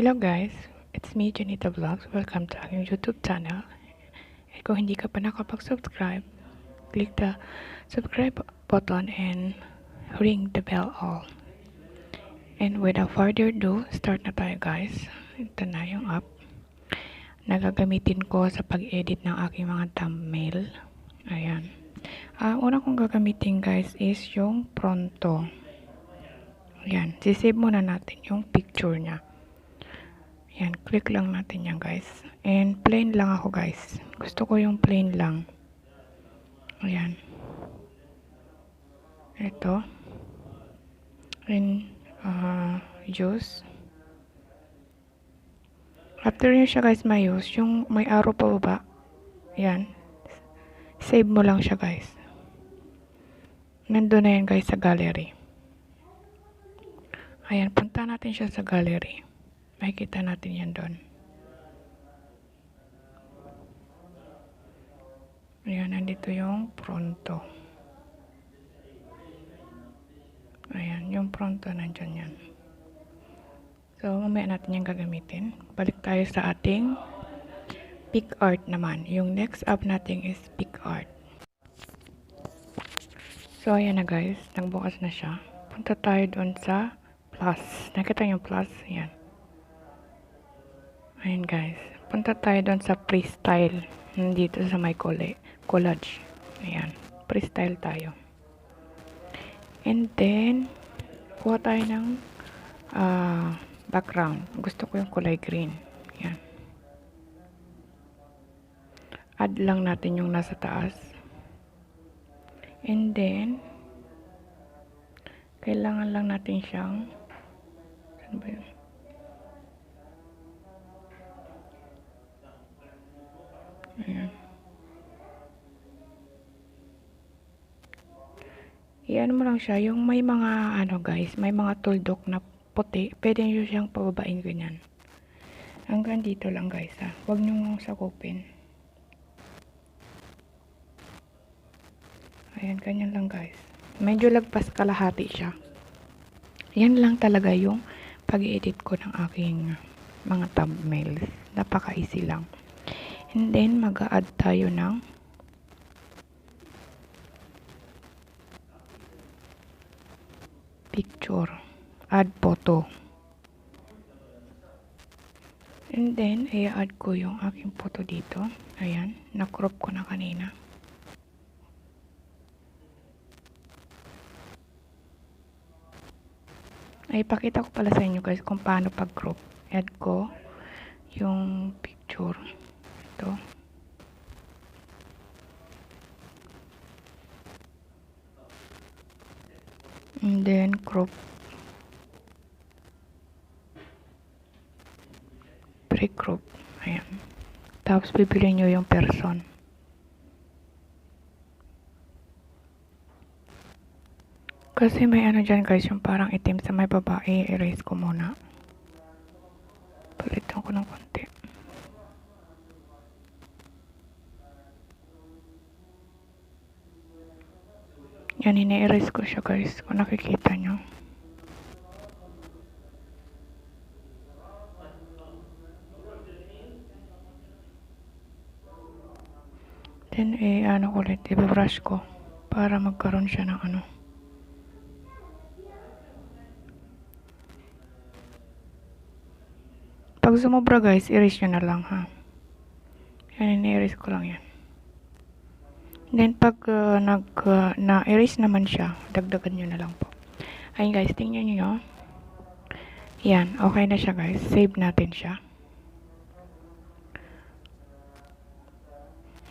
Hello guys, it's me Janetha Vlogs. Welcome to aking YouTube channel. At kung hindi ka pa nakapag-subscribe, click the subscribe button and ring the bell all. And without further ado, start na tayo guys. Ito na yung app na gagamitin ko sa pag-edit ng aking mga thumbnail. Ayan. Una kong gagamitin guys is yung phonto. Ayan, sisave muna natin yung picture niya. Yan, click lang natin yan guys. And plain lang ako guys. Gusto ko yung plain lang. Ayan. Ito. And use. After nyo siya guys ma-use, yung may arrow pa baba. Ayan. Save mo lang siya guys. Nandun na yan guys sa gallery. Ayan, punta natin siya sa gallery. Makikita natin yan doon. Ayan, nandito yung phonto. Ayan, yung phonto nandyan yan. So, mamaya natin yung gagamitin. Balik tayo sa ating PicArt naman. Yung next app natin is PicArt. So, ayan na guys. Nagbukas na siya. Punta tayo doon sa plus. Nakita yung plus? Ayan. Ayan guys. Punta tayo doon sa freestyle. Nandito sa my collage. Ayan. Freestyle tayo. And then, kuha tayo ng background. Gusto ko yung kulay green. Ayan. Add lang natin yung nasa taas. And then, kailangan lang natin siyang, saan ba yun? Ayan. Iyan mo lang siya. Yung may mga, guys, may mga tuldok na puti. Pwede nyo siyang pababain ganyan. Hanggang dito lang guys ha. Huwag nyo sakupin. Ayan, ganyan lang guys. Medyo lagpas kalahati siya. Yan lang talaga yung pag-edit ko ng aking mga thumbnails. Napaka-easy lang. And then, mag-a-add tayo ng picture. Add photo. And then, i-add ko yung aking photo dito. Ayan, na-crop ko na kanina. Ay, pakita ko pala sa inyo guys kung paano pag-crop. Add ko yung picture. Ito. And then, crop. Pre-crop. Ayan. Tapos, pipili nyo yung person. Kasi may dyan guys, yung parang itim sa may babae. Erase ko muna. Palitan ko ng konti. Yan, ini-erase ko siya guys. Kung nakikita nyo. Then, ulit, i-brush ko. Para magkaroon siya ng Pag sumobra guys, erase nyo na lang ha. Yan, ini-erase ko lang yan. Then, pag na-erase naman siya, dagdagan nyo na lang po. Ayun guys, tingnan nyo. Yan, okay na siya guys. Save natin siya.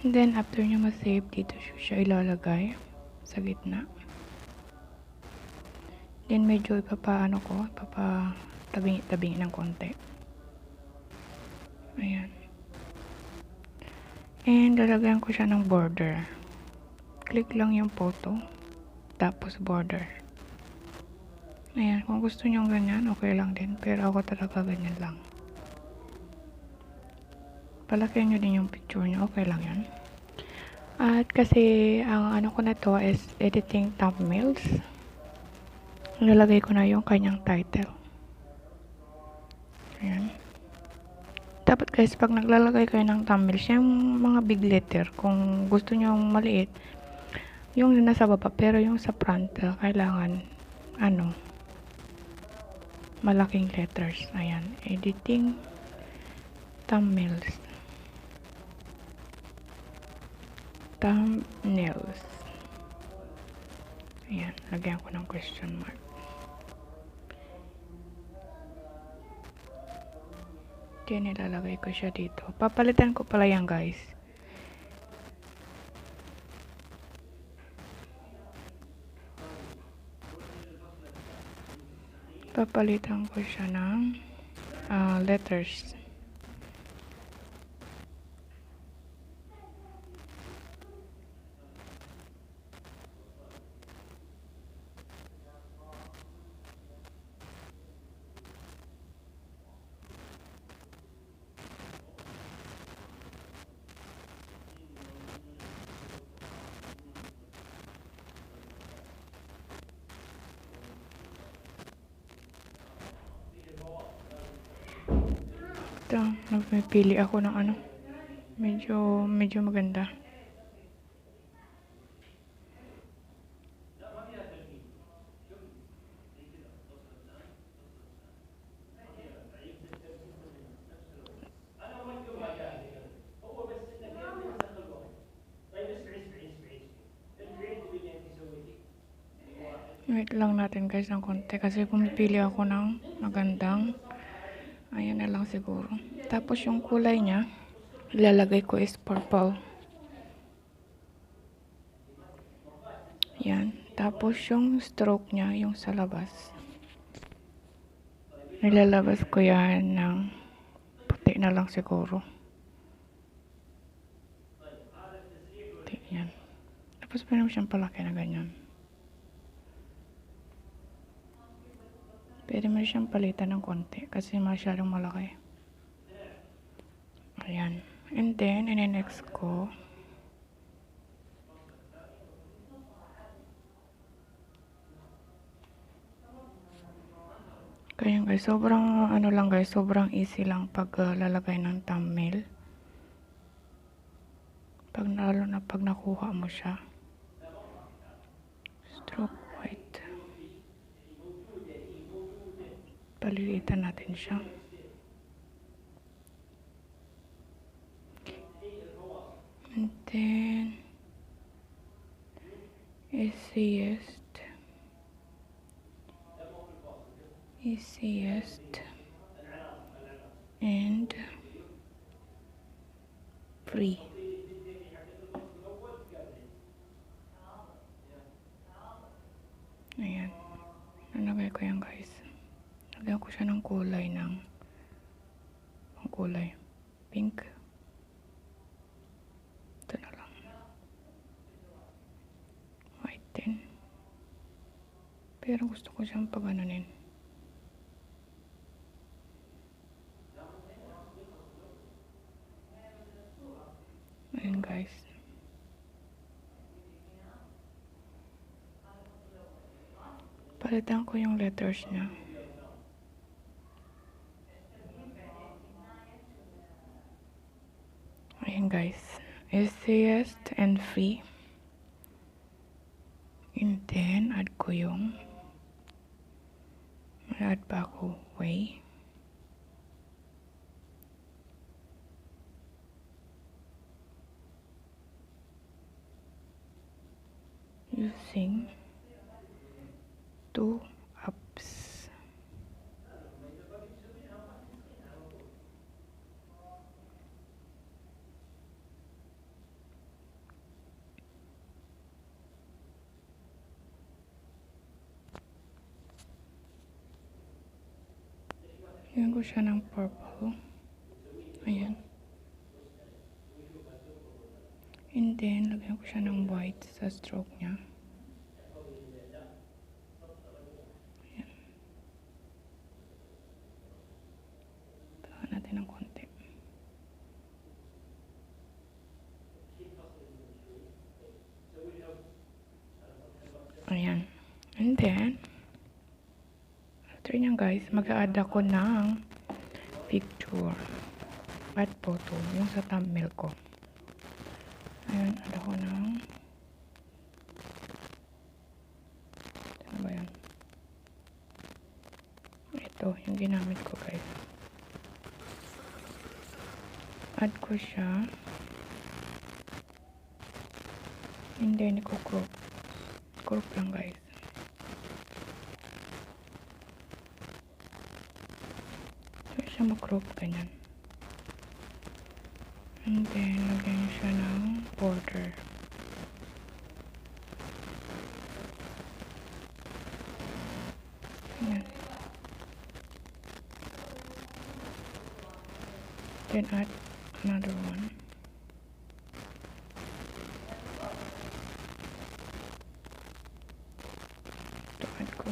And then, after nyo ma-save, dito siya ilalagay sa gitna. Then, medyo tabing ng konti. Ayan. And, lalagyan ko siya ng border. Click lang yung photo. Tapos, border. Ayan. Kung gusto nyo ganyan, okay lang din. Pero ako talaga ganyan lang. Palakihan nyo din yung picture nyo. Okay lang yan. At kasi, ang ko na to is editing thumbnails. Nilalagay ko na yung kanyang title. Ayan. Dapat guys, pag naglalagay kayo ng thumbnails, yung mga big letter, kung gusto nyo maliit, yung nasa baba, pero yung sa front, kailangan, malaking letters. Ayan, editing, thumbnails. Ayan, lagyan ko ng question mark. Kaya nilalagay ko siya dito. Papalitan ko pala yan guys. Papalitan ko siya ng letters. Ito, nagpipili ako ng medyo maganda. Wait lang natin guys ng konti kasi pumipili ako ng magandang. Ayan na lang siguro. Tapos yung kulay niya, ilalagay ko is purple. Yan. Tapos yung stroke niya, yung sa labas. Nilalabas ko yan ng puti na lang siguro. Puti, yan. Tapos pwede mo siyang palaki na ganyan. Pwede mo siyang palitan ng konti kasi masyadong malaki. Ayan. And then, in-next ko. Kaya guys, sobrang lang guys, sobrang easy lang pag lalagay ng thumbnail. Lalo na pag nakuha mo siya. Stroke white. Palilitan natin siya. And then, easiest and free. Ayan. Nalagay ko yan guys. Lagyan ko siya ng kulay pink. Ito na lang. White din. Pero gusto ko siyang pag-anonin. Ayan guys. Palitan ko yung letters niya. Ayan guys. Easiest and free. And then, add ko yung add pa ako way. Using 2 apps. Lagyan ko siya ng purple. Ayan. And then, lagyan ko siya ng white sa stroke niya. Ayan. Tahan natin ng konti. Ayan. And then, after niyan guys, mag-a-add ako ng picture. add photo, yung sa thumbnail ko. Ayun, add ako ng ano ba yan? Ito, yung ginamit ko guys. Add ko siya. And then, crop. Crop lang guys. So, siya mag-crop ganyan. And then, lagyan siya ng border. Ganyan. Then, add another one. Ito, add ko.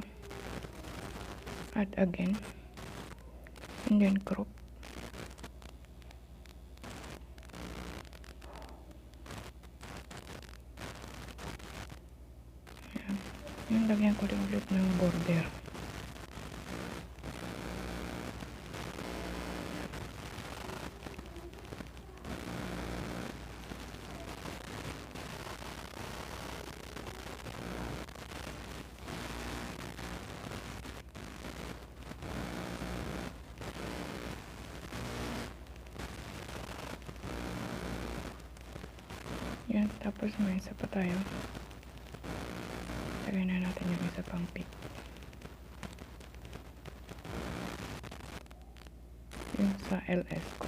Add again. And then, crop. Yung lagyan ko rin ulit ng border. Yan, tapos may isa pa tayo. Lagyan na natin yung isa pang pic. Yung sa LS ko.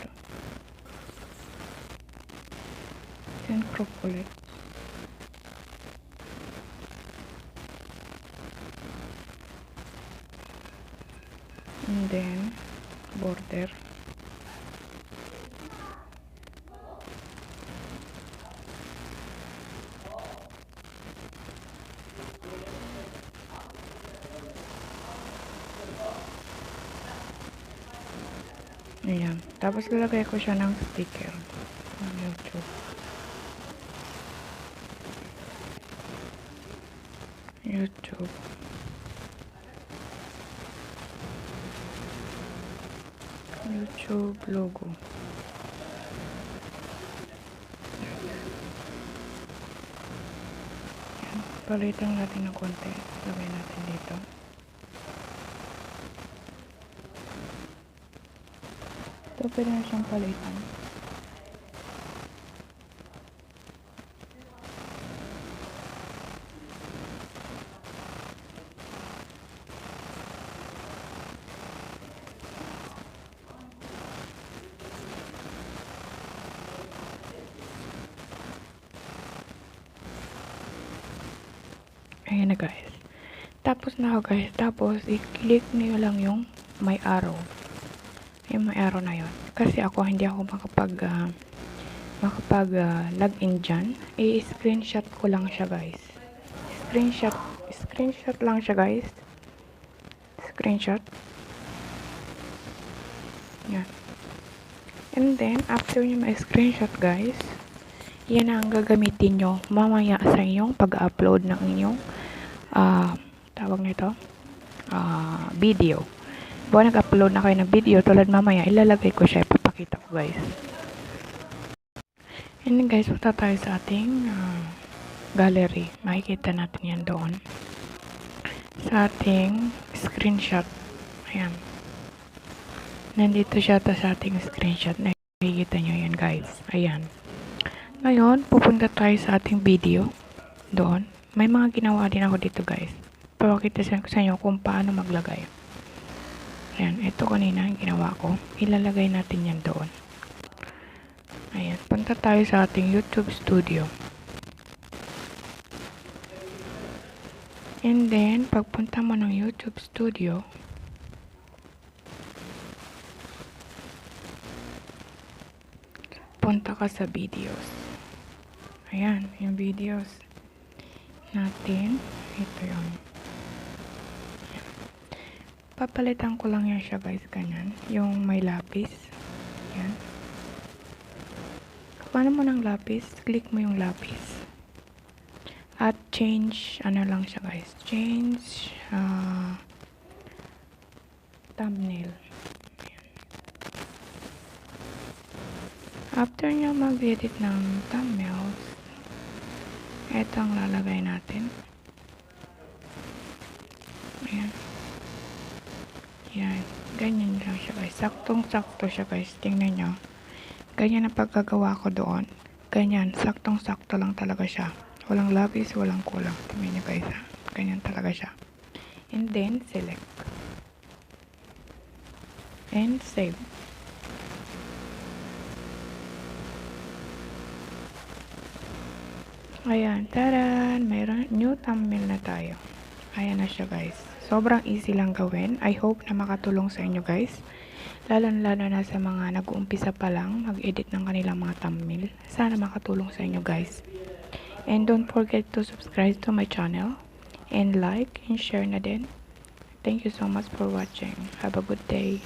Ito. Then crop ulit. And then border. Ayan. Tapos lalagay ko siya ng sticker ng YouTube. YouTube logo. Ayan. Palitan natin ng konti. Lagay natin dito. Ito pwede na siyang palitan. Ayan na guys. Tapos na ako guys. Tapos i-click niyo lang yung may arrow. Yung may arrow na yun. Kasi ako hindi ako login dyan. I-screenshot ko lang siya guys. Screenshot lang siya guys. Screenshot. Yan. And then, after nyo ma-screenshot guys, yan ang gagamitin nyo mamaya sa inyong pag-upload ng inyong tawag nito video. Buwan nag-upload na kayo ng video tulad mamaya, ilalagay ko siya, ipapakita ko guys. And then guys, punta tayo sa ating gallery. Makikita natin yan doon sa ating screenshot. Ayan, nandito siya sa ating screenshot. Nakikita nyo yan guys. Ayan. Ngayon, pupunta tayo sa ating video doon. May mga ginawa din ako dito guys. Papakita ko sa inyo kung paano maglagay. Ayan, ito kanina yung ginawa ko. Ilalagay natin yan doon. Ayan, punta tayo sa ating YouTube studio. And then, pagpunta mo ng YouTube studio, punta ka sa videos. Ayan, yung videos natin. Ito yun. Papalitan ko lang yan siya guys, ganyan. Yung may lapis. Ayan. Paano mo ng lapis? Click mo yung lapis. At change, ano lang siya guys, change thumbnail. After nyo mag-edit ng thumbnails, ito ang lalagay natin. Ayan. Yan. Ganyan lang siya guys. Saktong-sakto siya guys. Tingnan nyo. Ganyan ang pagkagawa ko doon. Ganyan. Saktong-sakto lang talaga siya. Walang labis, walang kulang. Tingnan nyo guys ha. Ganyan talaga siya. And then, select. And save. Ayan. Taran! Mayroon new thumbnail na tayo. Ayan na siya guys. Sobrang easy lang gawin. I hope na makatulong sa inyo guys. Lalo na sa mga nag-uumpisa pa lang mag-edit ng kanilang mga thumbnail. Sana makatulong sa inyo guys. And don't forget to subscribe to my channel. And like and share na din. Thank you so much for watching. Have a good day.